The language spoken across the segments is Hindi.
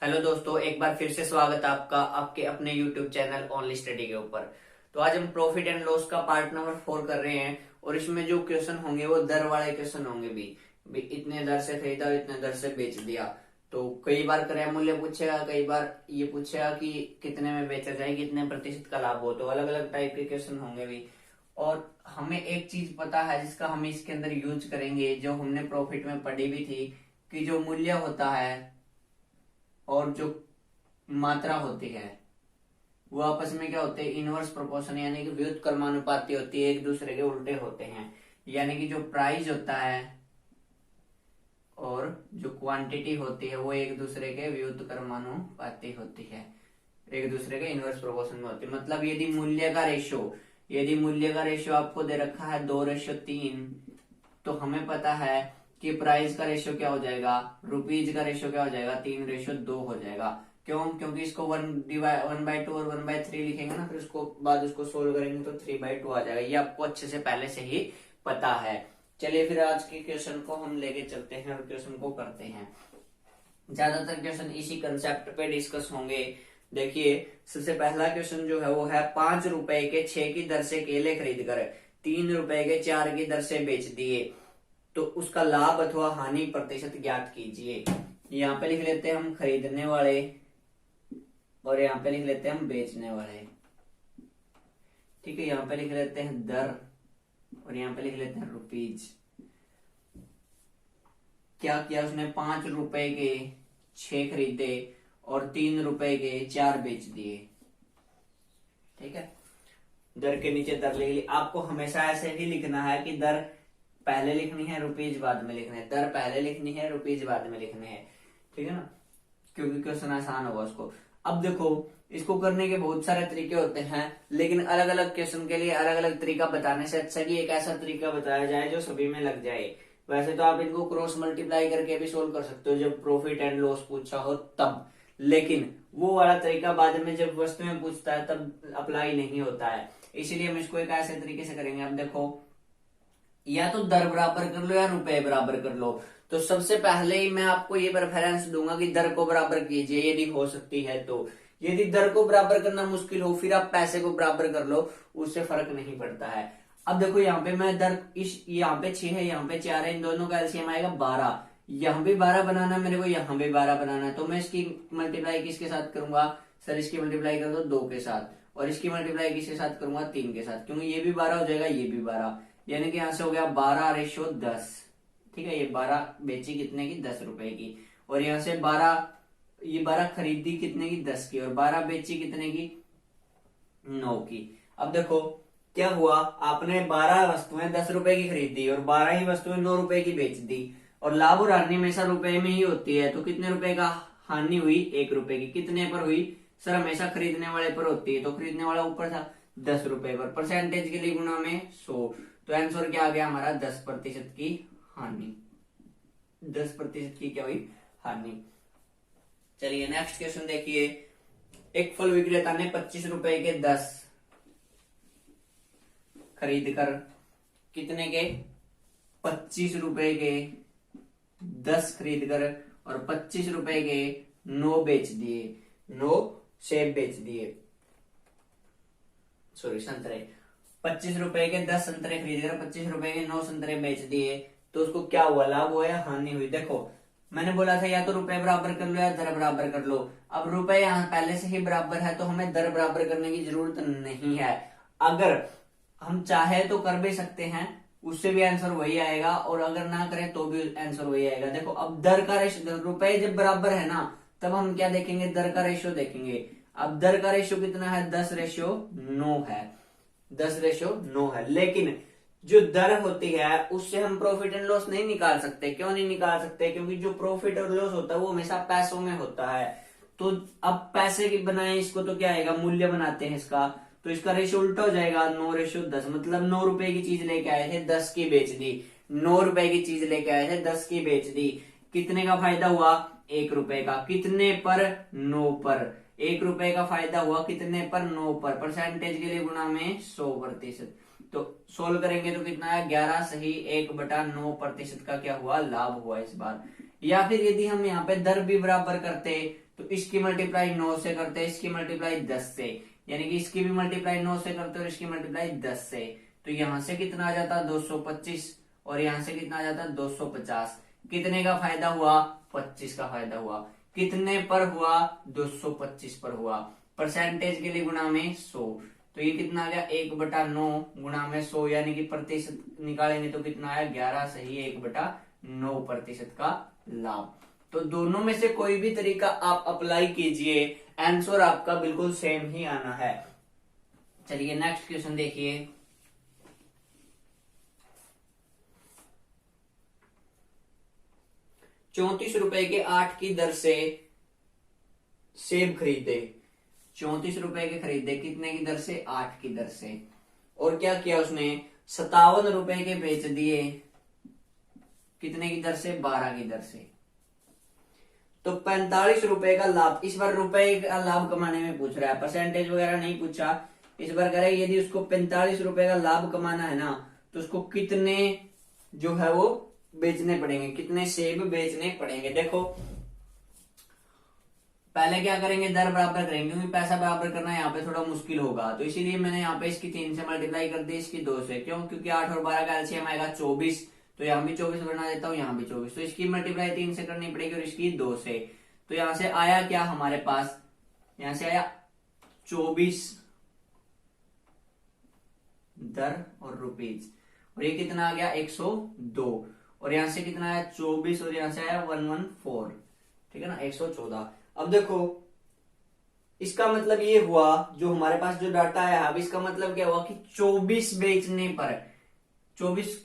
हेलो दोस्तों, एक बार फिर से स्वागत है आपका आपके अपने यूट्यूब चैनल ओनली स्टडी के ऊपर। तो आज हम प्रॉफिट एंड लॉस का पार्ट नंबर 4 कर रहे हैं और इसमें जो क्वेश्चन होंगे वो दर वाले क्वेश्चन होंगे भी इतने दर से खरीदा और इतने दर से बेच दिया। तो कई बार क्रय मूल्य पूछेगा, कई बार ये पूछेगा कि कितने में बेचा जाए, कितने प्रतिशत का लाभ हो। तो अलग अलग टाइप के क्वेश्चन होंगे भी। और हमें एक चीज पता है जिसका हम इसके अंदर यूज करेंगे, जो हमने प्रॉफिट में पढ़ी भी थी, कि जो मूल्य होता है और जो मात्रा होती है वो आपस में क्या होते हैं, इनवर्स प्रोपोर्शन यानी कि व्युत्क्रमानुपाती होती है, एक दूसरे के उल्टे होते हैं। यानी कि जो प्राइस होता है और जो क्वांटिटी होती है वो एक दूसरे के व्युत्क्रमानुपाती होती है, एक दूसरे के इनवर्स प्रोपोर्शन में होती है। मतलब यदि मूल्य का रेशियो आपको दे रखा है 2:3, तो हमें पता है कि प्राइस का रेशियो क्या हो जाएगा, रुपीज का रेशियो क्या हो जाएगा, 3:2 हो जाएगा। क्यों? क्योंकि इसको 1/2 और 1/3 लिखेंगे ना, फिर उसको बाद उसको सोल्व करेंगे तो 3/2 आ जाएगा। ये आपको अच्छे से पहले से ही पता है। चलिए फिर आज के क्वेश्चन को हम लेके चलते हैं और क्वेश्चन को करते हैं। ज्यादातर क्वेश्चन इसी कंसेप्ट पे डिस्कस होंगे। देखिए, सबसे पहला क्वेश्चन जो है वो है 5 रुपए के 6 की दर से केले खरीद कर 3 रुपए के 4 की दर से बेच दिए, तो उसका लाभ अथवा हानि प्रतिशत ज्ञात कीजिए। यहाँ पे लिख लेते हैं हम खरीदने वाले और यहाँ पे लिख लेते हैं हम बेचने वाले। ठीक है, यहाँ पे लिख लेते हैं दर और यहाँ पे लिख लेते हैं रुपीज। क्या किया उसने, 5 रुपए के 6 खरीदे और 3 रुपए के 4 बेच दिए। ठीक है, दर के नीचे दर लिख ली। आपको हमेशा ऐसे ही लिखना है कि दर पहले लिखनी है, रुपीज बाद में लिखने है। दर पहले लिखनी है, रुपीज बाद में लिखने हैं। ठीक है ना, क्योंकि क्वेश्चन आसान होगा उसको। अब देखो, इसको करने के बहुत सारे तरीके होते हैं, लेकिन अलग अलग क्वेश्चन के लिए अलग अलग तरीका बताने से अच्छा कि एक ऐसा तरीका बताया जाए जो सभी में लग जाए। वैसे तो आप इनको क्रॉस मल्टीप्लाई करके भी सोल्व कर सकते हो जब प्रॉफिट एंड लॉस पूछा हो तब, लेकिन वो वाला तरीका बाद में जब वस्तुएं पूछता है तब अप्लाई नहीं होता है। इसीलिए हम इसको एक ऐसे तरीके से करेंगे। अब देखो, या तो दर बराबर कर लो या रुपए बराबर कर लो। तो सबसे पहले ही मैं आपको ये प्रेफरेंस दूंगा कि दर को बराबर कीजिए यदि हो सकती है तो। यदि दर को बराबर करना मुश्किल हो फिर आप पैसे को बराबर कर लो, उससे फर्क नहीं पड़ता है। अब देखो, यहाँ पे मैं दर यहाँ पे 6 है, यहाँ पे 4 है, इन दोनों का एलसीएम आएगा 12। यहाँ भी 12 बनाना मेरे को, यहाँ भी 12 बनाना है, तो मैं इसकी मल्टीप्लाई किसके साथ करूंगा सर? इसकी मल्टीप्लाई कर दो 2 के साथ, और इसकी मल्टीप्लाई किसके साथ करूंगा? 3 के साथ, क्योंकि ये भी 12 हो जाएगा, ये भी 12। यानी कि यहां से हो गया 12:10। ठीक है, ये 12 बेची कितने की? 10 रुपए की। और यहाँ से 12, ये 12 खरीदी कितने की? 10 की। और 12 बेची कितने की? 9 की। अब देखो क्या हुआ, आपने 12 वस्तुएं 10 रुपए की खरीदी और 12 ही वस्तुएं 9 रुपए की बेच दी। और लाभ और हानि हमेशा रुपए में ही होती है, तो कितने रुपए का हानि हुई? 1 रुपए की। कितने पर हुई सर? हमेशा खरीदने वाले पर होती है, तो खरीदने वाला ऊपर था 10 रुपए पर। परसेंटेज के लिए गुणा में 100, तो आंसर क्या आ गया हमारा? 10% की हानि। 10% की क्या हुई? हानि। चलिए नेक्स्ट क्वेश्चन देखिए। एक फल विक्रेता ने 25 रुपए के 10 खरीद कर कितने के? 25 रुपए के 10 खरीद कर और 25 रुपए के 9 बेच दिए। 9 सेब बेच दिए, सॉरी संतरे। 25 रुपए के 10 संतरे खरीद कर 25 रुपए के 9 संतरे बेच दिए, तो उसको क्या हुआ? लाभ हुआ या हानि हुई? देखो, मैंने बोला था या तो रुपए बराबर कर लो या दर बराबर कर लो। अब रुपए यहाँ पहले से ही बराबर है, तो हमें दर बराबर करने की जरूरत नहीं है। अगर हम चाहे तो कर भी सकते हैं, उससे भी आंसर वही आएगा, और अगर ना करें तो भी आंसर वही आएगा। देखो, अब दर का रेशियो, रुपए जब बराबर है ना, तब हम क्या देखेंगे? दर का रेशियो देखेंगे। अब दर का रेशियो कितना है? 10:9 है। 10:9 है, लेकिन जो दर होती है उससे हम प्रॉफिट एंड लॉस नहीं निकाल सकते। क्यों नहीं निकाल सकते? क्योंकि जो प्रॉफिट और लॉस होता है वो हमेशा पैसों में होता है। तो अब पैसे की बनाए इसको तो क्या आएगा? मूल्य बनाते हैं इसका, तो इसका रेशियो उल्टा हो जाएगा। 9:10, मतलब 9 रुपए की चीज लेके आए थे, 10 की बेच दी। 9 रुपए की चीज लेके आए थे, 10 की बेच दी। कितने का फायदा हुआ? 1 रुपए का। कितने पर? 9 पर। 1 रुपए का फायदा हुआ कितने पर? 9 पर। परसेंटेज के लिए गुणा में 100%। तो सोल्व करेंगे तो कितना है? 11 सही 1/9% का क्या हुआ? लाभ हुआ इस बार। या फिर यदि हम यहाँ पे दर भी बराबर करते तो इसकी मल्टीप्लाई 9 से करते हैं, इसकी मल्टीप्लाई 10 से, यानी कि इसकी भी मल्टीप्लाई 9 से करते हैं और इसकी मल्टीप्लाई 10 से। तो यहां से कितना आ जाता 225 और यहां से कितना आ जाता 250। कितने का फायदा हुआ 25 का फायदा हुआ। कितने पर हुआ 225 पर हुआ। परसेंटेज के लिए गुणा में 100, तो ये कितना आ गया 1/9 गुणा में 100, यानी कि प्रतिशत निकालेंगे तो कितना आया 11 सही 1/9% का लाभ। तो दोनों में से कोई भी तरीका आप अप्लाई कीजिए, आंसर आपका बिल्कुल सेम ही आना है। चलिए नेक्स्ट क्वेश्चन देखिए। 34 रुपए के 8 की दर से सेब खरीदे। 34 रुपए के खरीदे, कितने की दर से 8 की दर से। और क्या किया उसने 57 रुपए के बेच दिए, कितने की दर से 12 की दर से। तो 45 रुपए का लाभ, इस बार रुपए का लाभ कमाने में पूछ रहा है, परसेंटेज वगैरह नहीं पूछा। इस बार कह रहा है यदि उसको 45 रुपए का लाभ कमाना है ना, तो उसको कितने जो है वो बेचने पड़ेंगे, कितने सेब बेचने पड़ेंगे। देखो पहले क्या करेंगे, दर बराबर करेंगे, क्योंकि पैसा बराबर करना यहाँ पे थोड़ा मुश्किल होगा। तो इसीलिए मैंने यहाँ पे इसकी 3 से मल्टीप्लाई कर दी, इसकी 2 से। क्यों, क्योंकि 8 और 12 का एलसीएम आएगा 24, तो यहाँ भी 24 बना देता हूँ, यहाँ भी 24। तो इसकी मल्टीप्लाई 3 से करनी पड़ेगी और इसकी 2 से। तो यहाँ से आया क्या हमारे पास, यहाँ से आया 24 दर और रुपीज, और ये कितना आ गया 102, और यहां से कितना आया 24 और यहां से आया 114, ठीक है ना 114। अब देखो इसका मतलब ये हुआ, जो हमारे पास जो डाटा आया, अब इसका मतलब क्या हुआ कि 24 बेचने पर 24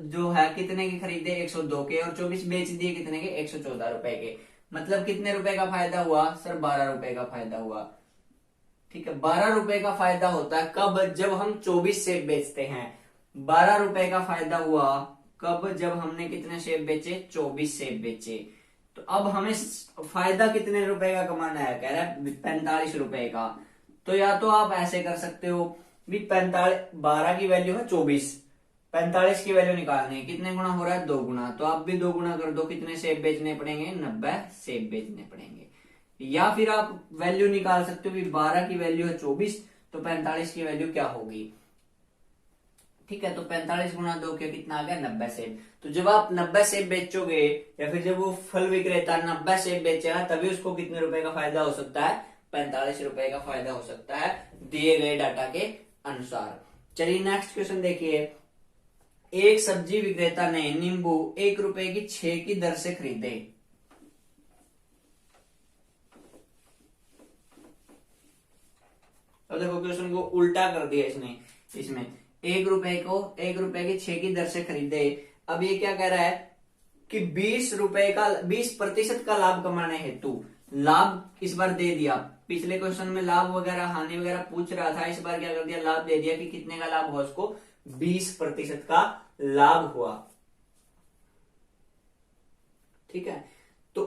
जो है कितने के खरीदे 102 के, और 24 बेच दिए कितने के 114 रुपए के। मतलब कितने रुपए का फायदा हुआ सर 12 रुपए का फायदा हुआ। ठीक है, 12 रुपए का फायदा होता है कब, जब हम 24 सेब बेचते हैं। 12 रुपए का फायदा हुआ कब, जब हमने कितने सेब बेचे 24 सेब बेचे। तो अब हमें फायदा कितने रुपए का कमाना है, कह रहा है 45 रुपए का। तो या तो आप ऐसे कर सकते हो भी 12 की वैल्यू है 24, 45 की वैल्यू निकालनी है, कितने गुना हो रहा है 2 गुना। तो आप भी 2 गुना कर दो, कितने सेब बेचने पड़ेंगे 90 सेब बेचने पड़ेंगे। या फिर आप वैल्यू निकाल सकते हो भी 12 की वैल्यू है 24, तो 45 की वैल्यू क्या होगी। ठीक है, तो 45 गुना 2 के कितना आ गया 90 सेब। तो जब आप 90 सेब बेचोगे, या फिर जब वो फल विक्रेता 90 सेब बेचेगा, तभी उसको कितने रुपए का फायदा हो सकता है 45 रुपए का फायदा हो सकता है, दिए गए डाटा के अनुसार। चलिए नेक्स्ट क्वेश्चन देखिए। एक सब्जी विक्रेता ने नींबू 1 रुपए की 6 की दर से खरीदे। अब देखो क्वेश्चन को उल्टा कर दिया इसने, इसमें 1 रुपए की 6 की दर से खरीदे। अब ये क्या कह रहा है कि 20% का लाभ कमाने हेतु, लाभ इस बार दे दिया। पिछले क्वेश्चन में लाभ वगैरह हानि वगैरह पूछ रहा था, इस बार क्या कर दिया लाभ दे दिया कि कितने का लाभ हुआ उसको 20% का लाभ हुआ। ठीक है, तो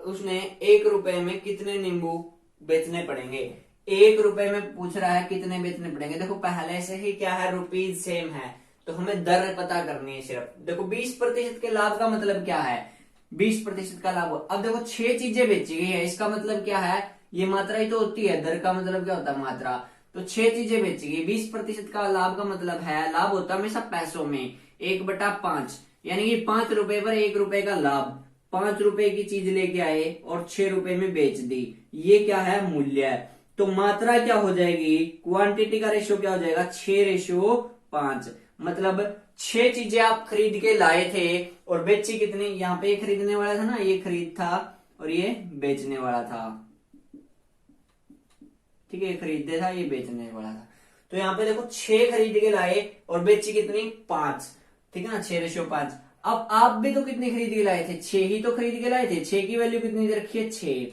उसने 1 रुपए में कितने नींबू बेचने पड़ेंगे। 1 रुपए में पूछ रहा है कितने बेचने पड़ेंगे। देखो पहले से ही क्या है रुपीज सेम है, तो हमें दर पता करनी है सिर्फ। देखो 20% के लाभ का मतलब क्या है, 20% का लाभ। अब देखो 6 चीजें बेची गई है, इसका मतलब क्या है, ये मात्रा ही तो होती है, दर का मतलब क्या होता है मात्रा। तो 6 चीजें बेची गई, 20% का लाभ का मतलब है, लाभ होता है हमेशा पैसों में 1/5, यानी कि 5 रुपए पर 1 रुपए का लाभ। 5 रुपए की चीज लेके आए और 6 रुपए में बेच दी, ये क्या है मूल्य है। तो मात्रा क्या हो जाएगी, क्वांटिटी का रेशियो क्या हो जाएगा 6:5। मतलब 6 चीजें आप खरीद के लाए थे और बेची कितनी, यहाँ पे खरीदने वाला था ना, ये खरीद था और ये बेचने वाला था। ठीक है, ये खरीदने था ये बेचने वाला था। तो यहाँ पे देखो 6 खरीद के लाए और बेची कितनी 5। ठीक है ना, 6:5। अब आप भी तो कितनी खरीद के लाए थे, 6 ही तो खरीद के लाए थे। 6 की वैल्यू कितनी दे रखी है 6,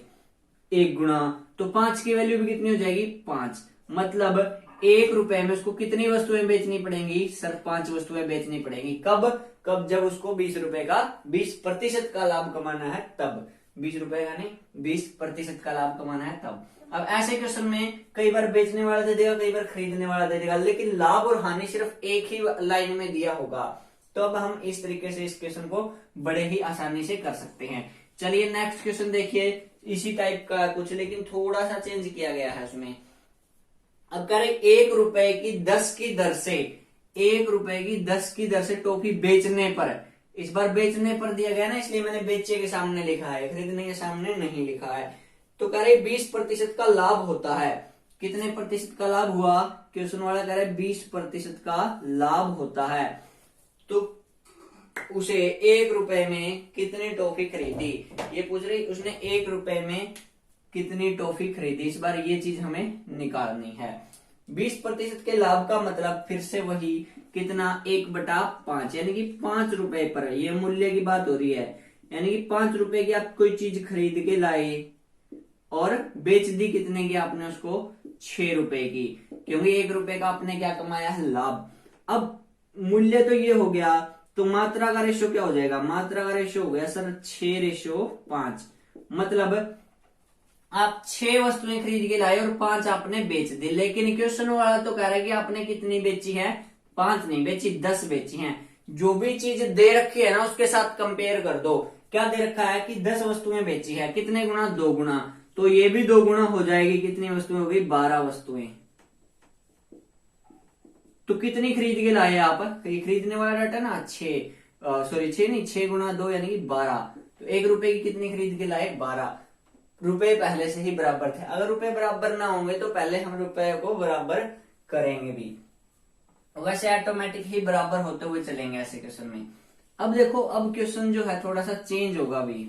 1 गुना, तो 5 की वैल्यू भी कितनी हो जाएगी 5। मतलब 1 रुपए में उसको कितनी वस्तुएं बेचनी पड़ेंगी सर 5 वस्तुएं बेचनी पड़ेंगी। कब जब उसको 20 रुपए का 20% का लाभ कमाना है तब। 20 रुपए का नहीं 20% का लाभ कमाना है तब। अब ऐसे क्वेश्चन में कई बार बेचने वाला दे देगा, कई बार खरीदने वाला दे देगा, लेकिन लाभ और हानि सिर्फ एक ही लाइन में दिया होगा। तो अब हम इस तरीके से इस क्वेश्चन को बड़े ही आसानी से कर सकते हैं। चलिए नेक्स्ट क्वेश्चन देखिए, इसी टाइप का कुछ लेकिन थोड़ा सा चेंज किया गया है उसमें। अब करें 1 रुपए की 10 की दर से, 1 रुपए की 10 की दर से टॉफी बेचने पर, इस बार बेचने पर दिया गया ना, इसलिए मैंने बेचे के सामने लिखा है, खरीदने के सामने नहीं लिखा है। तो कह रहे 20% का लाभ होता है। कितने प्रतिशत का लाभ हुआ? क्वेश्चन वाला कह रहे 20% का लाभ होता है। तो उसे 1 रुपए में कितनी टॉफी खरीदी, ये पूछ रही, उसने 1 रुपए में कितनी टॉफी खरीदी, इस बार ये चीज हमें निकालनी है। 20% के लाभ का मतलब फिर से वही कितना, 1/5, यानी कि 5 रुपए पर, ये मूल्य की बात हो रही है, यानी कि 5 रुपए की आप कोई चीज खरीद के लाए और बेच दी कितने की, आपने उसको 6 रुपए की, क्योंकि 1 रुपए का आपने क्या कमाया है, लाभ। अब मूल्य तो ये हो गया, तो मात्रा का रेशो क्या हो जाएगा, मात्रा का रेशो हो गया सर 6:5, मतलब आप 6 वस्तुएं खरीद के लाए और 5 आपने बेच दी। लेकिन क्वेश्चन वाला तो कह रहा है कि आपने कितनी बेची है, 5 नहीं बेची, 10 बेची हैं। जो भी चीज दे रखी है ना उसके साथ कंपेयर कर दो। क्या दे रखा है कि 10 वस्तुएं बेची है, कितने गुना, 2 गुना, तो ये भी 2 गुना हो जाएगी, कितनी वस्तुएं हो गई, 12 वस्तुएं। तो कितनी खरीद के लाए आप, खरीदने वाला डाटा ना 6 नहीं, 6 गुना 2 यानी कि 12। तो 1 रुपए की कितनी खरीद के लाए, 12 रुपए पहले से ही बराबर थे। अगर रुपए बराबर ना होंगे तो पहले हम रुपए को बराबर करेंगे भी, वैसे ऑटोमेटिक ही बराबर होते हुए चलेंगे ऐसे क्वेश्चन में। अब देखो, अब क्वेश्चन जो है थोड़ा सा चेंज होगा भी।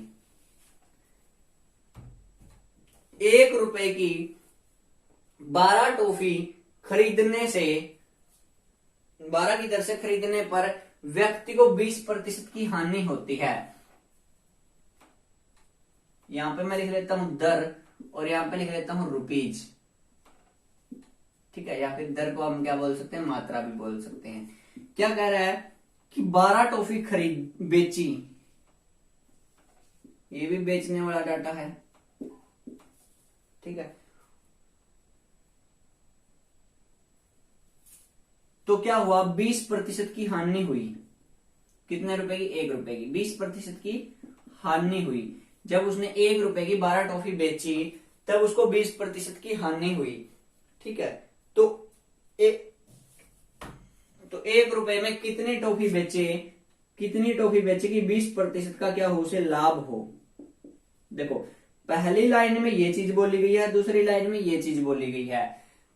1 रुपए की 12 टॉफी खरीदने से, 12 की दर से खरीदने पर व्यक्ति को 20% की हानि होती है। यहां पे मैं लिख लेता हूं दर और यहां पे लिख लेता हूं रुपीज, ठीक है, या फिर दर को हम क्या बोल सकते हैं, मात्रा भी बोल सकते हैं। क्या कह रहा है कि 12 टॉफी खरीद बेची, ये भी बेचने वाला डाटा है, ठीक है। तो क्या हुआ, 20% की हानि हुई, कितने रुपए की, 1 रुपए की, 20% की हानि हुई। जब उसने 1 रुपए की 12 टॉफी बेची तब उसको 20% की हानि हुई, ठीक है। तो 1 रुपए में कितनी टॉफी बेचे, कितनी टॉफी बेचे कि 20% का क्या हो, उसे लाभ हो। देखो पहली लाइन में ये चीज बोली गई है, दूसरी लाइन में ये चीज बोली गई है,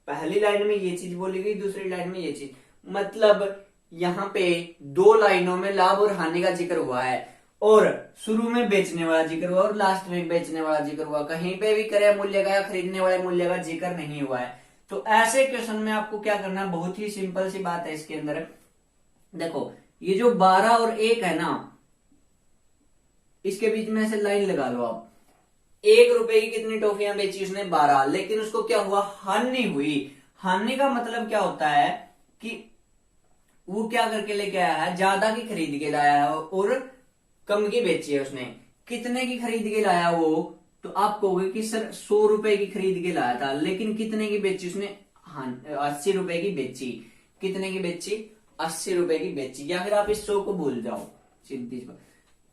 पहली लाइन में ये चीज बोली गई, दूसरी लाइन में ये चीज, मतलब यहाँ पे 2 लाइनों में लाभ और हानि का जिक्र हुआ है, और शुरू में बेचने वाला जिक्र हुआ और लास्ट में बेचने वाला जिक्र हुआ। कहीं पे भी क्रय मूल्य का या खरीदने वाले मूल्य का जिक्र नहीं हुआ है। तो ऐसे क्वेश्चन में आपको क्या करना है, बहुत ही सिंपल सी बात है इसके अंदर। देखो ये जो 12 और 1 है ना, इसके बीच में ऐसे लाइन लगा लो आप। 1 रुपए की कितनी टॉफियां बेची उसने, 12, लेकिन उसको क्या हुआ, हानि हुई। हानि का मतलब क्या होता है कि वो क्या करके लेके आया है, ज्यादा की खरीद के लाया है और कम की बेची है उसने। कितने की खरीद के लाया वो, तो आप कहोगे कि सर 100 रुपए की खरीद के लाया था, लेकिन कितने की बेची उसने, 80 रुपए की बेची। कितने की बेची, 80 रुपए की बेची, या फिर आप इस 100 को भूल जाओ, सीधी बात,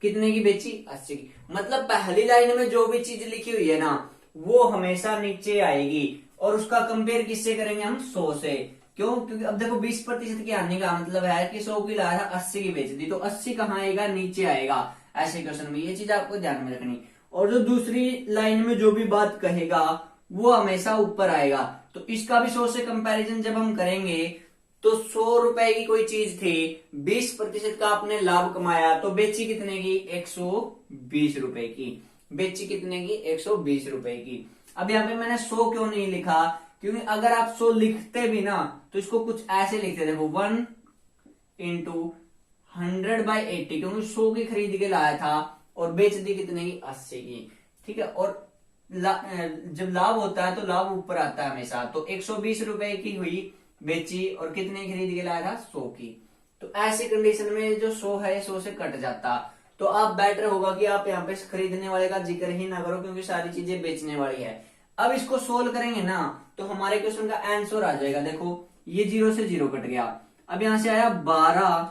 कितने की बेची, 80 की। मतलब पहली लाइन में जो भी चीज लिखी हुई है ना वो हमेशा नीचे आएगी, और उसका कंपेयर किससे करेंगे हम, 100 से। क्यों, क्योंकि अब देखो 20% की हानि का मतलब है कि 100 की लाया था, 80 की बेच दी, तो 80 कहाँ आएगा, नीचे आएगा ऐसे क्वेश्चन में। ये चीज आपको ध्यान में रखनी। और जो दूसरी लाइन में जो भी बात कहेगा वो हमेशा ऊपर आएगा। तो इसका भी 100 से कंपैरिजन जब हम करेंगे तो 100 रुपए की कोई चीज थी, 20% का आपने लाभ कमाया, तो बेची कितने की, 120 रुपए की। बेची कितने की, 120 रुपए की। अब यहाँ पे मैंने 100 क्यों नहीं लिखा, क्योंकि अगर आप 100 लिखते भी ना तो इसको कुछ ऐसे लिखते, देखो 1 × 100/80, क्योंकि 100 की खरीद के लाया था और बेच दी कितने की, 80 की, ठीक है। और जब लाभ होता है तो लाभ ऊपर आता है हमेशा। तो 120 रुपए की हुई बेची और कितने खरीद के लाया था, 100 की। तो ऐसी कंडीशन में जो 100 है 100 से कट जाता। तो आप बेटर होगा कि आप यहाँ पे खरीदने वाले का जिक्र ही ना करो, क्योंकि सारी चीजें बेचने वाली है। अब इसको सोल्व करेंगे ना तो हमारे क्वेश्चन का आंसर आ जाएगा। देखो ये 0 से 0 कट गया, अब यहां से आया 12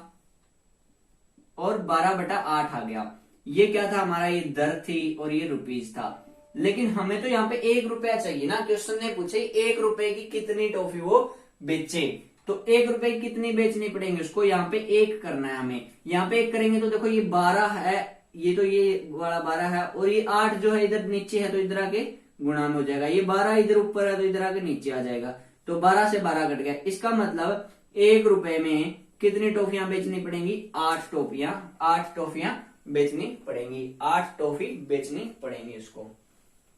और 12/8 आ गया। ये क्या था हमारा, ये दर थी और ये रुपीज था। लेकिन हमें तो यहाँ पे 1 रुपया चाहिए ना, क्वेश्चन ने पूछे 1 रुपए की कितनी टॉफी वो बेचे, तो 1 रुपए की कितनी बेचनी पड़ेंगे उसको, यहाँ पे 1 करना है हमें। यहाँ पे 1 करेंगे तो देखो ये 12 है, ये तो ये वाला 12 है, और ये 8 जो है इधर नीचे है तो इधर आके गुणा में हो जाएगा, ये 12 इधर ऊपर है तो इधर आके नीचे आ जाएगा, तो 12 से 12 कट गया। इसका मतलब 1 रुपए में कितनी टॉफियां बेचनी पड़ेंगी, 8 टॉफियां बेचनी पड़ेंगी, 8 टॉफी बेचनी पड़ेंगी उसको।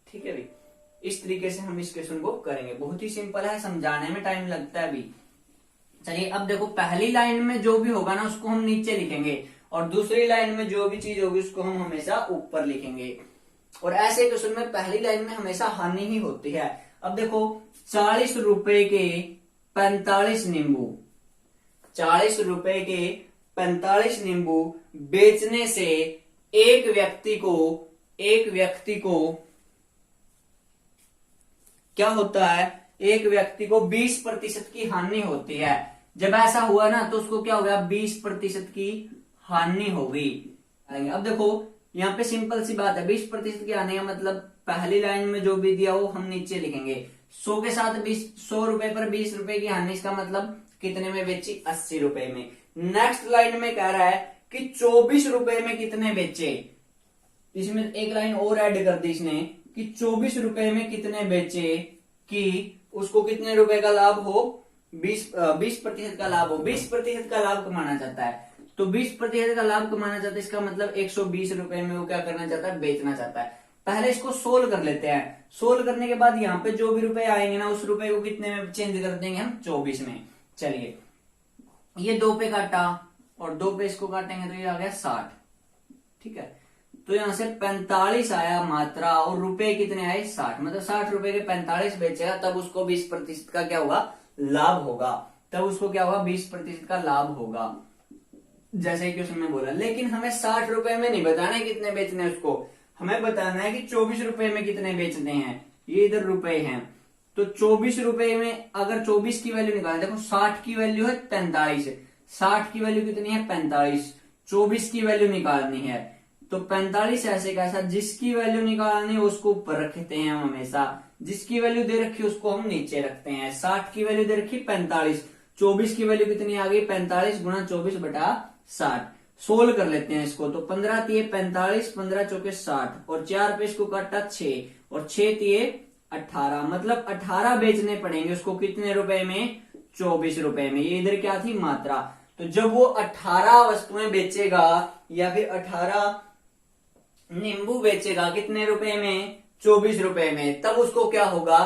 ठीक है भाई, इस तरीके से हम इस क्वेश्चन को करेंगे। बहुत ही सिंपल है, समझाने में टाइम लगता है अभी। चलिए अब देखो, पहली लाइन में जो भी होगा ना उसको हम नीचे लिखेंगे, और दूसरी लाइन में जो भी चीज होगी उसको हम हमेशा ऊपर लिखेंगे। और ऐसे क्वेश्चन में पहली लाइन में हमेशा हानि ही होती है। अब देखो 40 रुपए के 45 नींबू, 40 रुपए के 45 नींबू बेचने से एक व्यक्ति को क्या होता है, एक व्यक्ति को 20% की हानि होती है। जब ऐसा हुआ ना तो उसको क्या हो गया, 20% की हानि हो गई। अब देखो यहाँ पे सिंपल सी बात है, 20% की हानि का मतलब पहली लाइन में जो भी दिया वो हम नीचे लिखेंगे। 100 के साथ 100 रुपए पर 20 रुपए की हानि, इसका मतलब कितने में बेची, 80 रुपए में। नेक्स्ट लाइन में कह रहा है कि 24 रुपए में कितने बेचे, इसमें एक लाइन और ऐड कर दी इसने कि 24 रुपए में कितने बेचे कि उसको कितने रुपए का लाभ हो, 20% का लाभ हो। 20% का लाभ कमाना चाहता है, तो 20% का लाभ कमाना चाहता है, इसका मतलब 120 रुपए में वो क्या करना चाहता है, बेचना चाहता है। पहले इसको सोल्व कर लेते हैं। सोल्व करने के बाद यहाँ पे जो भी रुपए आएंगे ना उस रुपए को कितने में चेंज कर देंगे हम, 24 में। चलिए ये 2 पे काटा और 2 पे इसको काटेंगे तो ये आ गया 60। ठीक है, तो यहां से 45 आया मात्रा और रुपए कितने आए, 60। मतलब 60 रुपए के 45 बेचेगा तब उसको 20% का क्या होगा, लाभ होगा। तब उसको क्या होगा, 20% का लाभ होगा, जैसे कि उसने बोला। लेकिन हमें 60 रुपए में नहीं बताना है कितने बेचने हैं उसको, हमें बताना है कि 24 रुपए में कितने बेचने हैं। ये इधर रुपए हैं, तो 24 रुपए में अगर 24 की वैल्यू निकालें, देखो 60 की वैल्यू है 45, 60 की वैल्यू कितनी है 45, 24 की वैल्यू निकालनी है, तो 45 ऐसे कैसा, जिसकी वैल्यू निकालनी है उसको ऊपर रखते हैं हम हमेशा, जिसकी वैल्यू दे रखी है उसको हम नीचे रखते हैं। 60 की वैल्यू दे रखी 45, 24 की वैल्यू कितनी आ गई, 45 गुणा 24 बटा 60। सोल्व कर लेते हैं इसको, तो 15 तिये 45, 15 चौके 60, और 4 पे इसको काटा 6, और 6 तिये 18, मतलब 18 बेचने पड़ेंगे उसको कितने रुपए में, 24 रुपए में। ये इधर क्या थी, मात्रा। तो जब वो 18 वस्तुएं बेचेगा या फिर 18 नींबू बेचेगा कितने रुपए में, 24 रुपए में, तब उसको क्या होगा,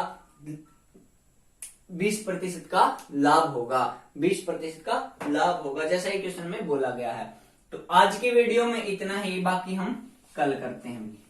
20% का लाभ होगा, 20% का लाभ होगा, जैसा ही क्वेश्चन में बोला गया है। तो आज की वीडियो में इतना ही, बाकी हम कल करते हैं।